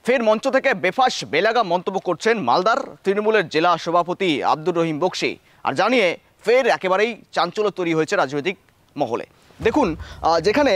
ফের মঞ্চ থেকে বেফাস বেলাগা মন্তব্য করছেন মালদার তৃণমূলের জেলা সভাপতি আব্দুর রহিম বক্সি। আর জানিয়ে ফের একেবারেই চাঞ্চল্য তৈরি হয়েছে রাজনৈতিক মহলে। দেখুন, যেখানে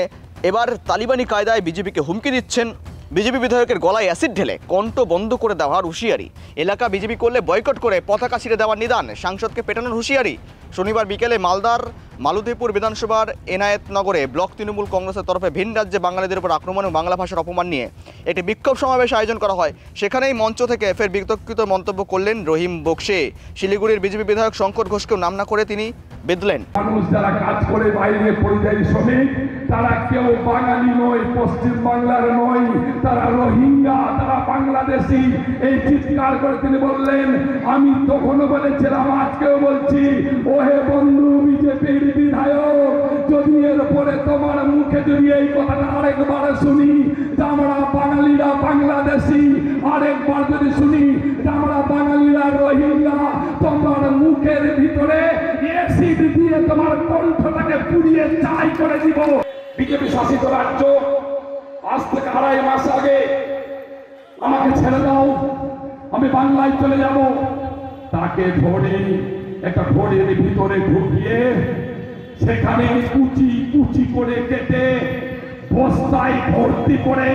এবার তালিবানি কায়দায় বিজেপিকে হুমকি দিচ্ছেন, বিজেপি বিধায়কের গলায় অ্যাসিড ঢেলে কণ্ঠ বন্ধ করে দেওয়ার হুঁশিয়ারি, এলাকা বিজেপি করলে বয়কট করে পতাকা ছিঁড়ে দেওয়ার নিদান, সাংসদকে পেটানোর হুঁশিয়ারি। শনিবার বিকেলে মালদার মালতীপুর বিধানসভার এনায়েতনগরে ব্লক তৃণমূল কংগ্রেসের তরফে ভিন রাজ্যে বাঙালিদের উপর আক্রমণ ও বাংলা ভাষার অপমান নিয়ে একটি বিক্ষোভ সমাবেশ আয়োজন করা হয়। সেখানেই মঞ্চ থেকে ফের বিতর্কিত মন্তব্য করলেন রহিম বক্সি। শিলিগুড়ির বিজেপি বিধায়ক শঙ্কর ঘোষকেও নাম না করে তিনি বিদলেন। মানুষ যারা কাজ করে বাইরে পরিযায়ী শ্রমিক, তারা কেউ বাঙালি নয়, পশ্চিম বাংলার নয়, তারা রোহিঙ্গা, তারা বাংলাদেশি। এই চিৎকার করে তিনি বললেন। আমি তখনও বলেছিলাম, আজকেও বলছি, ওহে বন্ধু বিজেপির বিধায়ক, যদি এর পরে তোমার মুখে যদি এই কথাটা আরেকবার শুনি যে আমরা বাঙালিরা বাংলাদেশি, আরেকবার যদি শুনি যে আমরা বাঙালিরা রোহিঙ্গা, তোমার মুখের ভিতরে অ্যাসিড দিয়ে তোমার কণ্ঠটাকে পুড়িয়ে ছাই করে দিব। বিজেপি শাসিত রাজ্য, আজ থেকে 2.5 মাস আগে আমাকে ছেড়ে দাও, আমি বাংলায় চলে যাব, তাকে ধরে একটা ঘরের ভিতরে ঢুকিয়ে সেখানে কুচি কুচি করে কেটে বস্তায় ভর্তি করে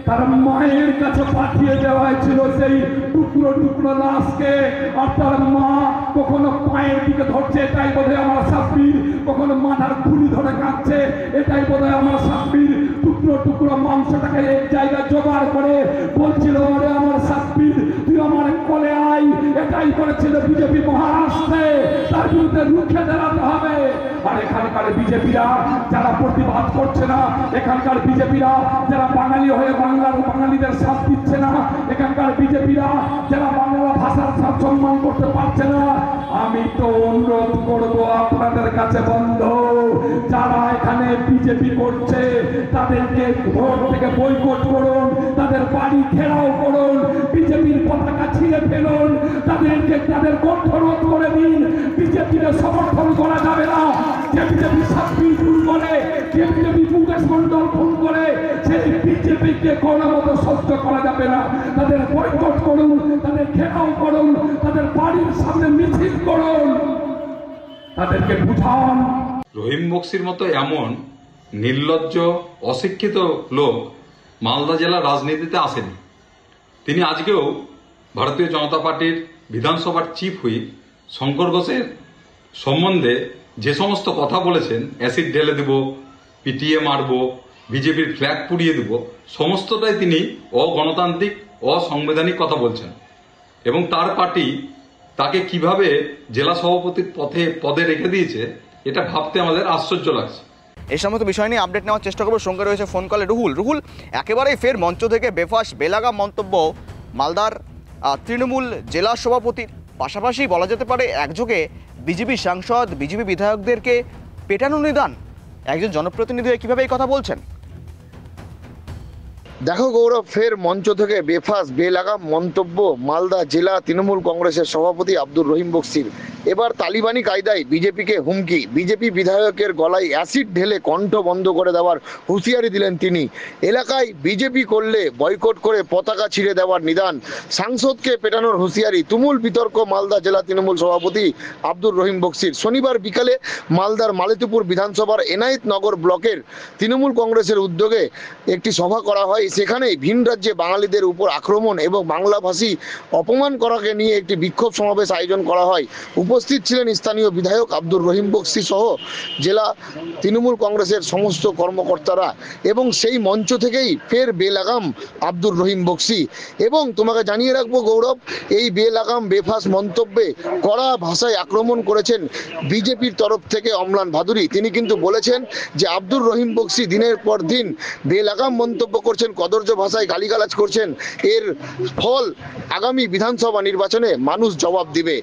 তার মায়ের কাছে পাঠিয়ে দেওয়া হয়েছিল সেই টুকরো টুকরো লাশকে। আর তার মা কখনো পায়ের দিকে ধরছে, এটাই বোধহয় আমার সাব্বির, কখনো মাথার খুলি ধরে কাঁদছে, এটাই বোধহয় আমার সাব্বির। টুকরো টুকরো মাংসটাকে এক জায়গায় জোগাড় করে বলছিল, ওরে আমার সাব্বির, তুই আমার কোলে আয়। এটাই করেছিল বিজেপি মহারাষ্ট্রে, তার বিরুদ্ধে রুখে দাঁড়াতে হবে। আর এখানকার বিজেপিরা যারা প্রতিবাদ করছে না, এখানকার বিজেপিরা যারা বাঙালি হয়ে বাঙালিদের সাথ দিচ্ছে না, এখানকার বিজেপিরা যারা বাংলা ভাষার সাথ সম্মান করতে পারছে না, আমি তো অনুরোধ করব আপনাদের কাছে, বন্ধু যারা এখানে বিজেপি করছে তাদেরকে ভোট থেকে বয়কট করুন, তাদের বাড়ি ঘেরাও করুন, বিজেপির পতাকা ছিঁড়ে ফেলুন, তাদেরকে তাদের কণ্ঠরোধ করে দিন। বিজেপিকে সমর্থন করা যাবে না। যে বিজেপি সাব্বির ভুল করে, যে বিজেপি মুকেশ মন্ডল ভুল করে, সেই বিজেপিকে কোনো মতো সহ্য করা যাবে না। তাদের বয়কট করুন, তাদের ঘেরাও করুন, তাদের বাড়ির সামনে মিছিল করুন, তাদেরকে বুঝান। রহিম বক্সির মতো এমন নির্লজ্জ অশিক্ষিত লোক মালদা জেলার রাজনীতিতে আসেনি। তিনি আজকেও ভারতীয় জনতা পার্টির বিধানসভার চিফ হুইপ শঙ্কর ঘোষের সম্বন্ধে যে সমস্ত কথা বলেছেন, অ্যাসিড ঢেলে দেব, পিটিয়ে মারব, বিজেপির ফ্ল্যাগ পুড়িয়ে দেব, সমস্তটাই তিনি অগণতান্ত্রিক অসাংবিধানিক কথা বলছেন। এবং তার পার্টি তাকে কিভাবে জেলা সভাপতির পদে রেখে দিয়েছে, এটা ভাবতে আমাদের আশ্চর্য লাগছে। এই সমস্ত বিষয় নিয়ে আপডেট নেওয়ার চেষ্টা করবো। সঙ্গে রয়েছে ফোন কলে রুহুল। একেবারেই ফের মঞ্চ থেকে বেফাস বেলাগা মন্তব্য মালদার তৃণমূল জেলা সভাপতির, পাশাপাশি বলা যেতে পারে একযোগে বিজেপি সাংসদ, বিজেপি বিধায়কদেরকে পেটানো নিদান। একজন জনপ্রতিনিধি কিভাবে এই কথা বলছেন? দেখো গৌরব, ফের মঞ্চ থেকে বেফাস বেলাগাম মন্তব্য মালদা জেলা তৃণমূল কংগ্রেসের সভাপতি আব্দুর রহিম বক্সির। এবার তালিবানি কায়দায় বিজেপিকে হুমকি, বিজেপি বিধায়কের গলায় অ্যাসিড ঢেলে কণ্ঠ বন্ধ করে দেওয়ার হুঁশিয়ারি দিলেন তিনি। এলাকায় বিজেপি করলে বয়কট করে পতাকা ছিঁড়ে দেওয়ার নিদান, সাংসদকে পেটানোর হুঁশিয়ারি। তুমুল বিতর্ক মালদা জেলা তৃণমূল সভাপতি আব্দুর রহিম বক্সির। শনিবার বিকালে মালদার মালতীপুর বিধানসভার এনায়েতনগর ব্লকের তৃণমূল কংগ্রেসের উদ্যোগে একটি সভা করা হয়। সেখানেই ভিন রাজ্যে বাঙালিদের উপর আক্রমণ এবং বাংলাভাষী অপমান করাকে নিয়ে একটি বিক্ষোভ সমাবেশ আয়োজন করা হয়। উপস্থিত ছিলেন স্থানীয় বিধায়ক আব্দুর রহিম বক্সি সহ জেলা তৃণমূল কংগ্রেসের সমস্ত কর্মকর্তারা। এবং সেই মঞ্চ থেকেই ফের বেলাগাম আব্দুর রহিম বক্সি। এবং তোমাকে জানিয়ে রাখবো গৌরব, এই বেলাগাম বেফাস মন্তব্যে কড়া ভাষায় আক্রমণ করেছেন বিজেপির তরফ থেকে অম্লান ভাদুরী। তিনি কিন্তু বলেছেন যে আব্দুর রহিম বক্সি দিনের পর দিন বেলাগাম মন্তব্য করছেন, কদর্য ভাষায় গালিগালাজ করছেন। এর ফল আগামী বিধানসভা নির্বাচনে মানুষ জবাব দিবে।